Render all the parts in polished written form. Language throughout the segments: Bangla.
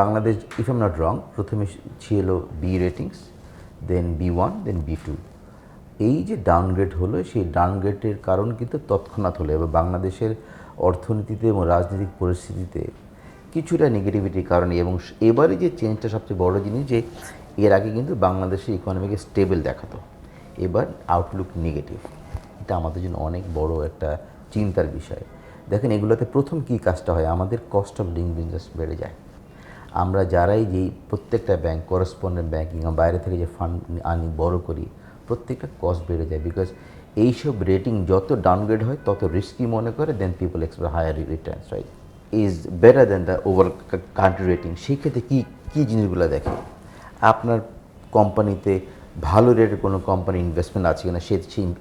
Bangladesh, if I am not wrong, প্রথমে ছিল বি রেটিংস, দেন B1, দেন B2। এই যে ডাউনগ্রেড হলো, সেই ডাউনগ্রেডের কারণ কিন্তু তৎক্ষণাৎ হলো এবং বাংলাদেশের অর্থনীতিতে এবং রাজনৈতিক পরিস্থিতিতে কিছুটা নেগেটিভিটির কারণে। এবং এবারে যে চেঞ্জটা সবচেয়ে বড় জিনিস, যে এর আগে কিন্তু বাংলাদেশের ইকোনমিকে স্টেবল দেখাতো, এবার আউটলুক নেগেটিভ। এটা আমাদের জন্য অনেক বড় একটা চিন্তার বিষয়। দেখেন, এগুলোতে প্রথম কী কাজটা হয়, আমাদের কস্ট অফ ডুইং বিজনেস বেড়ে যায়। আমরা যারাই যেই প্রত্যেকটা ব্যাংক, করেসপন্ডেন্ট ব্যাংকিং, বাইরে থেকে যে ফান্ড আনি, বড় করি, প্রত্যেকটা কস্ট বেড়ে যায়। বিকজ এইসব রেটিং যত ডাউনগ্রেড হয় তত রিস্কি মনে করে, then people expect higher returns, right, is better than the over country rating. সেই ক্ষেত্রে কী জিনিসগুলো দেখে, আপনার কোম্পানিতে ভালো রেটের কোনো কোম্পানি ইনভেস্টমেন্ট আছে কিনা, সেই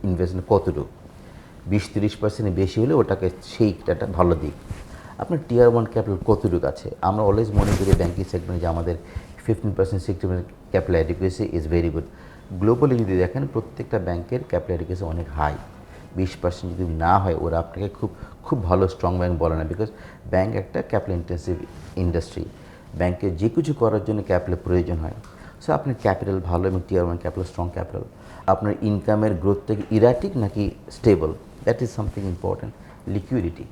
ইনভেস্টমেন্ট কতটুকু, 20-30% বেশি হলে ওটাকে সেইটা ভালো দিক। আপনার টিয়ার 1 ক্যাপিটাল কতটুকু আছে। আমরা অলওয়েজ মনে করি ব্যাঙ্কিং সেগমেন্টে যে আমাদের 15%-60% capital adequacy is very good. Globally যদি দেখেন, প্রত্যেকটা ব্যাংকের ক্যাপিটাল অ্যাডিকুয়েসি অনেক হাই। 20% যদি না হয়, ওরা আপনাকে খুব ভালো স্ট্রং ব্যাংক বলে না। বিকজ ব্যাংক একটা ক্যাপিটাল ইন্টেন্সিভ ইন্ডাস্ট্রি, ব্যাংকে যে কিছু করার জন্য ক্যাপিটালের প্রয়োজন হয়। সো আপনার ক্যাপিটাল ভালো এবং টিয়ার 1 ক্যাপিটাল স্ট্রং ক্যাপিটাল। আপনার ইনকামের গ্রোথ থেকে ইরাটিক নাকি stable, that is something important. Liquidity,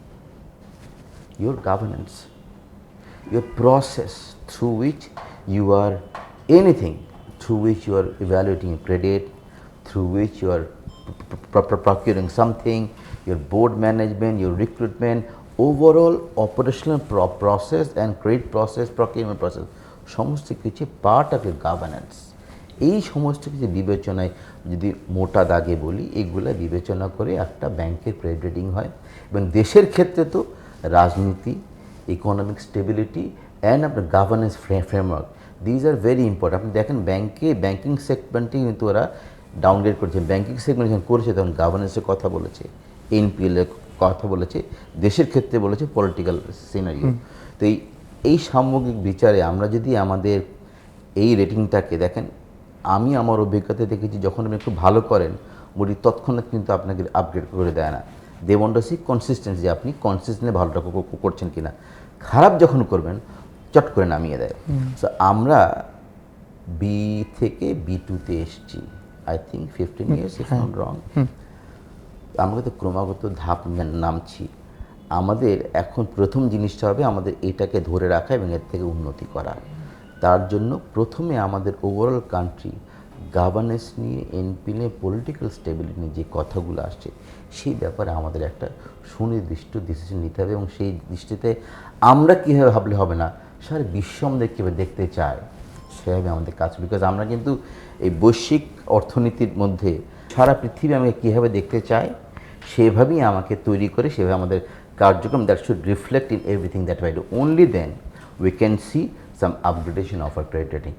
your governance, your process through which you are anything, through which you are evaluating credit, through which you are procuring something, your board management, your recruitment, overall operational process and credit process, procurement process, সমস্ত কিছু পার্ট অফ your governance। এই সমস্ত কিছু বিবেচনায়, যদি মোটা দাগে বলি, এগুলো বিবেচনা করে একটা ব্যাংকের ক্রেডিট রেটিং হয়। এবং দেশের ক্ষেত্রে তো রাজনীতি, ইকোনমিক স্টেবিলিটি অ্যান্ড আপনার governance framework, these are very important. আপনি দেখেন, ব্যাংকিং সেগমেন্টে কিন্তু ওরা ডাউনগ্রেড করেছে। ব্যাংকিং সেগমেন্ট যখন করেছে তখন গভর্নেন্সের কথা বলেছে, এনপিএলের কথা বলেছে, দেশের ক্ষেত্রে বলেছে পলিটিক্যাল সিনারিও। তো এই সামগ্রিক বিচারে আমরা যদি আমাদের এই রেটিংটাকে দেখেন, আমি আমার অভিজ্ঞতা দেখেছি, যখন আপনি খুব ভালো করেন, মোটামুটি তৎক্ষণাৎ কিন্তু আপনাকে আপগ্রেড করে দেয় না। They want to see consistency, আপনি কনসিস্টেন্টলি ভালোটা করছেন কিনা। খারাপ যখন করবেন, চট করে নামিয়ে দেয়। সো আমরা বি থেকে B2-তে এসেছি, I think 15 years, if not wrong. আমরা তো ক্রমাগত ধাপ নামছি। আমাদের এখন প্রথম জিনিসটা হবে আমাদের এটাকে ধরে রাখা এবং এর থেকে উন্নতি করা। তার জন্য প্রথমে আমাদের ওভারঅল কান্ট্রি গভর্নেন্স নিয়ে, এনপি নিয়ে, পলিটিক্যাল স্টেবিলিটি নিয়ে যে কথাগুলো আসছে, সেই ব্যাপারে আমাদের একটা সুনির্দিষ্ট ডিসিশন নিতে হবে। এবং সেই দৃষ্টিতে আমরা কীভাবে ভাবলে হবে না, সারা বিশ্ব আমাদের কীভাবে দেখতে চায়, সেভাবে আমাদের কাজ। বিকজ আমরা কিন্তু এই বৈশ্বিক অর্থনীতির মধ্যে সারা পৃথিবী আমাকে কীভাবে দেখতে চায়, সেভাবেই আমাকে তৈরি করে, সেভাবে আমাদের কার্যক্রম that should reflect in everything that we do. Only then we can see some upgradation of our credit rating.